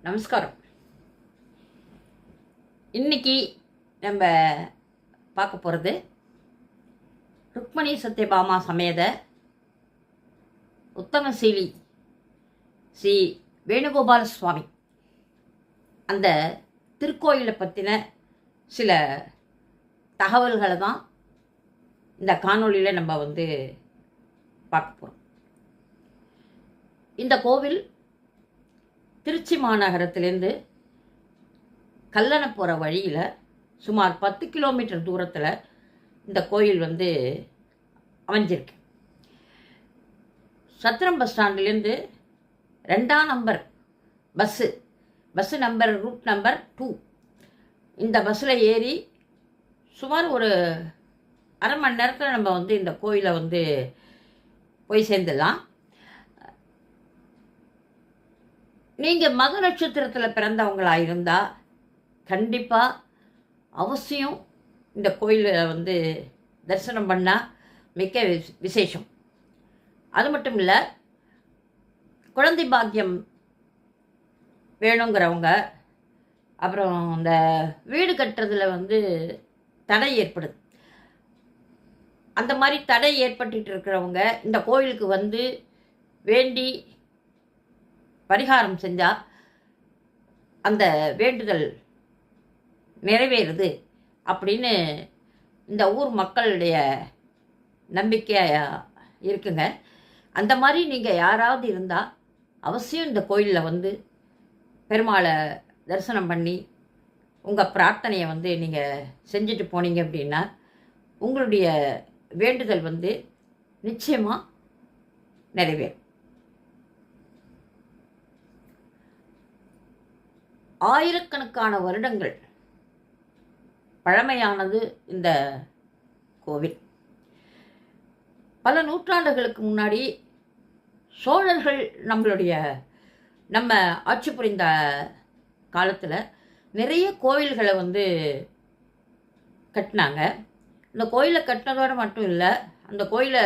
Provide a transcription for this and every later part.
நமஸ்காரம். இன்னைக்கு நம்ம பார்க்க போகிறது ருக்மணி சத்யபாமா சமேத உத்தமசீலி ஸ்ரீ வேணுகோபால சுவாமி அந்த திருக்கோயிலை பற்றின சில தகவல்களை தான் இந்த காணொளியில் நம்ம பார்க்க போகிறோம். இந்த கோவில் திருச்சி மாநகரத்திலேருந்து கல்லணை போகிற வழியில் சுமார் 10 கிலோமீட்டர் தூரத்தில் இந்த கோயில் அமைஞ்சிருக்கு. சத்திரம் பஸ் ஸ்டாண்ட்லேருந்து 2ஆம் number bus number route number 2 இந்த பஸ்ஸில் ஏறி சுமார் ஒரு அரை மணி நேரத்தில் நம்ம இந்த கோயிலை போய் சேர்ந்துடலாம். நீங்கள் மக நட்சத்திரத்தில் பிறந்தவங்களாக இருந்தால் கண்டிப்பாக அவசியம் இந்த கோயிலில் தரிசனம் பண்ணால் மிக்க விசேஷம். அது மட்டும் இல்லை, குழந்தை பாக்கியம் வேணுங்கிறவங்க, அப்புறம் இந்த வீடு கட்டுறதுல தடை ஏற்படுது, அந்த மாதிரி தடை ஏற்பட்டு இருக்கிறவங்க இந்த கோயிலுக்கு வேண்டி பரிகாரம் செஞ்சால் அந்த வேண்டுதல் நிறைவேறுது அப்படின்னு இந்த ஊர் மக்களுடைய நம்பிக்கையாக இருக்குங்க. அந்த மாதிரி நீங்கள் யாராவது இருந்தால் அவசியம் இந்த கோயிலில் பெருமாளை தரிசனம் பண்ணி உங்கள் பிரார்த்தனையை நீங்கள் செஞ்சுட்டு போனீங்க அப்படின்னா உங்களுடைய வேண்டுதல் நிச்சயமாக நிறைவேறும். ஆயிரக்கணக்கான வருடங்கள் பழமையானது இந்த கோவில். பல நூற்றாண்டுகளுக்கு முன்னாடி சோழர்கள் நம்ம ஆட்சி புரிந்த காலத்தில் நிறைய கோவில்களை கட்டினாங்க. இந்த கோயிலை கட்டினதோடு மட்டும் இல்லை, அந்த கோயிலை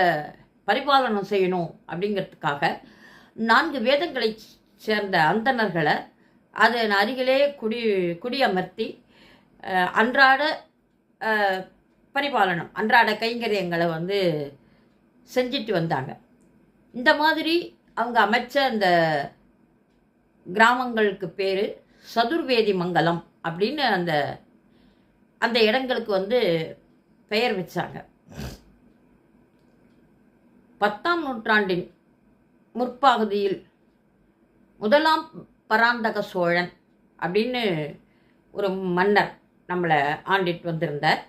பரிபாலனம் செய்யணும் அப்படிங்கிறதுக்காக 4 வேதங்களை சேர்ந்த அந்தணர்களை அதன் அருகிலே குடியமர்த்தி அன்றாட பரிபாலனம், அன்றாட கைங்கரியங்களை செஞ்சிட்டு வந்தாங்க. இந்த மாதிரி அவங்க அமைச்ச அந்த கிராமங்களுக்கு பேர் சதுர்வேதி மங்கலம் அப்படின்னு அந்த இடங்களுக்கு பெயர் வச்சாங்க. 10ஆம் நூற்றாண்டின் முற்பகுதியில் முதலாம் பராந்தக சோழன் அப்படின்னு ஒரு மன்னர் நம்மளை ஆண்டிட்டு வந்திருந்தார்.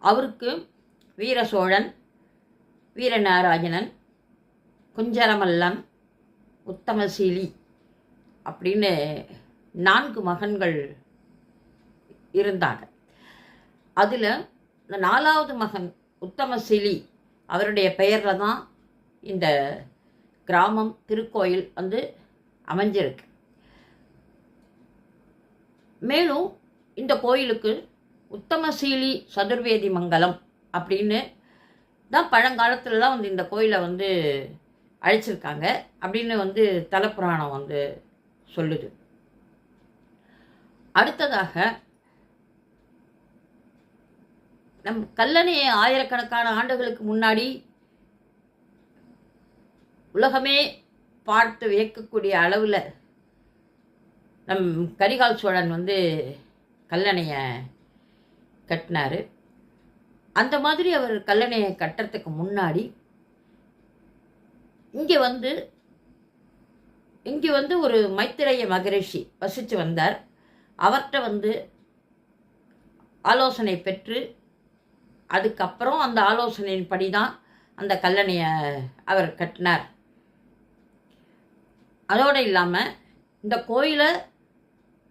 அவருக்கு வீர சோழன், வீரநாராயணன், குஞ்சரமல்லன், உத்தமசீலி அப்படின்னு 4 மகன்கள் இருந்தாங்க. அதில் இந்த 4ஆவது மகன் உத்தமசீலி அவருடைய பெயரில் தான் இந்த கிராமம் திருக்கோயில் அமைஞ்சிருக்கு. மேலும் இந்த கோயிலுக்கு உத்தமசீலி சதுர்வேதி மங்கலம் அப்படின்னு தான் பழங்காலத்துலலாம் இந்த கோயிலை அழைச்சிருக்காங்க அப்படின்னு தலப்புராணம் சொல்லுது. அடுத்ததாக நம் கல்லணையை ஆயிரக்கணக்கான ஆண்டுகளுக்கு முன்னாடி உலகமே பார்த்து வியக்கக்கூடிய அளவில் நம் கரிகால் சோழன் கல்லணையை கட்டினார். அந்த மாதிரி அவர் கல்லணையை கட்டுறதுக்கு முன்னாடி இங்கே ஒரு மைத்திரேய மகரிஷி வசித்து வந்தார். அவர்கிட்ட ஆலோசனை பெற்று அதுக்கப்புறம் அந்த ஆலோசனையின்படி தான் அந்த கல்லணையை அவர் கட்டினார். அதோடு இல்லாமல் இந்த கோயிலை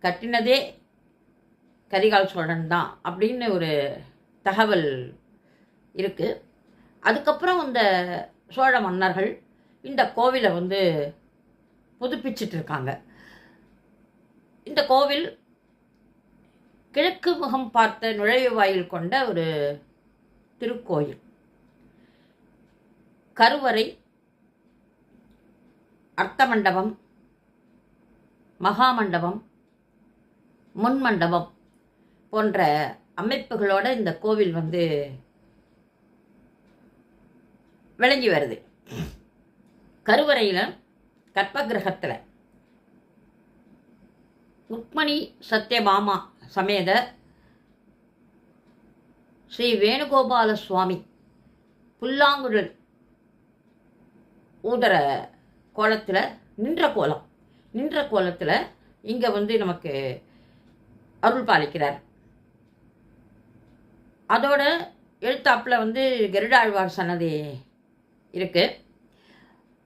கட்டினதே கரிகால் சோழன் தான் அப்படின்னு ஒரு தகவல் இருக்குது. அதுக்கப்புறம் இந்த சோழ மன்னர்கள் இந்த கோவிலை புதுப்பிச்சிட்டு இருக்காங்க. இந்த கோவில் கிழக்கு முகம் பார்த்த நுழைவாயில் கொண்ட ஒரு திருக்கோயில். கருவறை, அர்த்த மண்டபம், மகா மண்டபம், முன் மண்டபம் போன்ற அமைப்புகளோட இந்த கோவில் வந்து விளங்கி வருது. கருவறையில் கர்ப்பகிரகத்தில் ருக்மணி சத்யபாமா சமேத ஸ்ரீ வேணுகோபால சுவாமி புல்லாங்குழல் ஊதர கோலத்தில் நின்ற கோலத்தில் இங்கே வந்து நமக்கு அருள் பாலிக்கிறார். அதோட எழுத்தாப்பில் வந்து கருடாழ்வார் சன்னதி இருக்குது.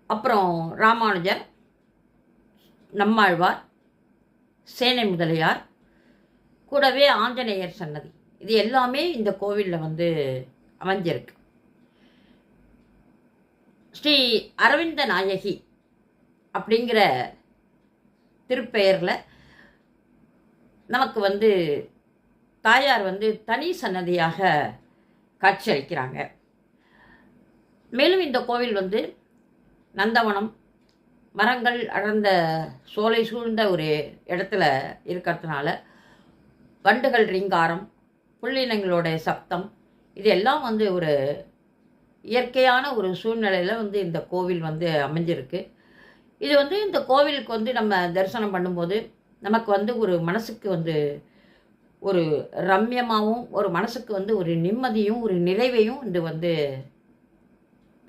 அப்புறம் ராமானுஜர், நம்மாழ்வார், சேனை முதலியார், கூடவே ஆஞ்சநேயர் சன்னதி, இது எல்லாமே இந்த கோவிலில் வந்து அமைஞ்சிருக்கு. ஸ்ரீ அரவிந்த நாயகி அப்படிங்கிற திருப்பெயரில் நமக்கு வந்து தாயார் வந்து தனி சன்னதியாக காட்சியளிக்கிறாங்க. மேலும் இந்த கோவில் வந்து நந்தவனம், மரங்கள் அடர்ந்த சோலை சூழ்ந்த ஒரு இடத்துல இருக்கிறதுனால வண்டுகள் ரீங்காரம், புள்ளினங்களோட சப்தம், இது எல்லாம் வந்து ஒரு இயற்கையான ஒரு சூழ்நிலையில் வந்து இந்த கோவில் வந்து அமைஞ்சிருக்கு. இது வந்து இந்த கோவிலுக்கு வந்து நம்ம தரிசனம் பண்ணும்போது நமக்கு வந்து ஒரு மனசுக்கு வந்து ஒரு ரம்யமாகவும், ஒரு மனசுக்கு வந்து ஒரு நிம்மதியும் ஒரு நிறைவையும் இது வந்து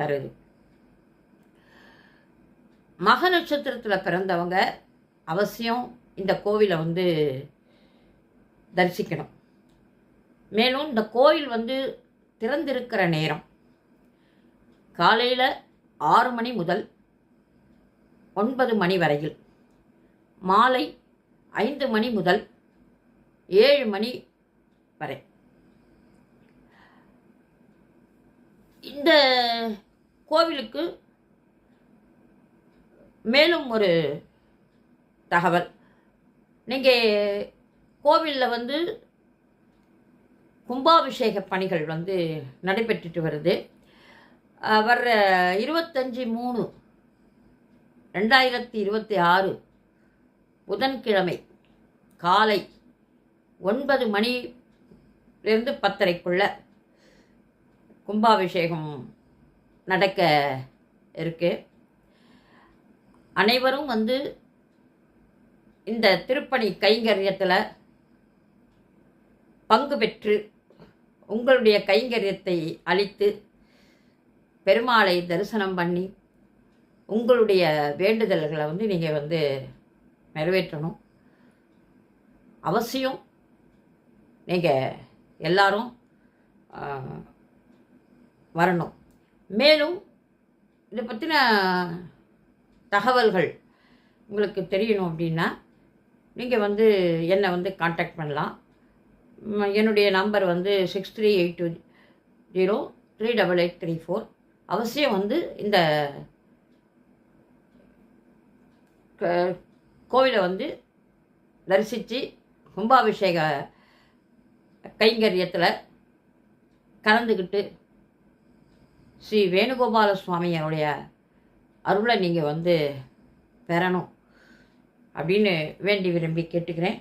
தருது. மக நட்சத்திரத்தில் பிறந்தவங்க அவசியம் இந்த கோவிலை வந்து தரிசிக்கணும். மேலும் இந்த கோவில் வந்து திறந்திருக்கிற நேரம் காலையில் 6 மணி முதல் 9 மணி வரையில், மாலை 5 மணி முதல் 7 மணி வரை. இந்த கோவிலுக்கு மேலும் ஒரு தகவல், நீங்கள் கோவிலில் வந்து கும்பாபிஷேக பணிகள் வந்து நடைபெற்றுட்டு வருது. வர்ற 25/3/2026 புதன்கிழமை காலை 9 மணிலேருந்து 10:30க்குள்ள கும்பாபிஷேகம் நடக்க இருக்கு. அனைவரும் வந்து இந்த திருப்பணி கைங்கரியத்தில் பங்கு பெற்று உங்களுடைய கைங்கரியத்தை அளித்து பெருமாளை தரிசனம் பண்ணி உங்களுடைய வேண்டுதல்களை வந்து நீங்கள் வந்து நிறைவேற்றணும். அவசியம் நீங்கள் எல்லாரும் வரணும். மேலும் இதை பற்றின தகவல்கள் உங்களுக்கு தெரியணும் அப்படின்னா நீங்கள் வந்து என்னை வந்து காண்டாக்ட் பண்ணலாம். என்னுடைய நம்பர் வந்து 6382038834. அவசியம் வந்து இந்த கோவிலை வந்து தரிசித்து கும்பாபிஷேக கைங்கரியத்தில் கலந்துக்கிட்டு ஸ்ரீ வேணுகோபால சுவாமியோடைய அருளை நீங்கள் வந்து பெறணும் அப்படின்னு வேண்டி விரும்பி கேட்டுக்கிறேன்.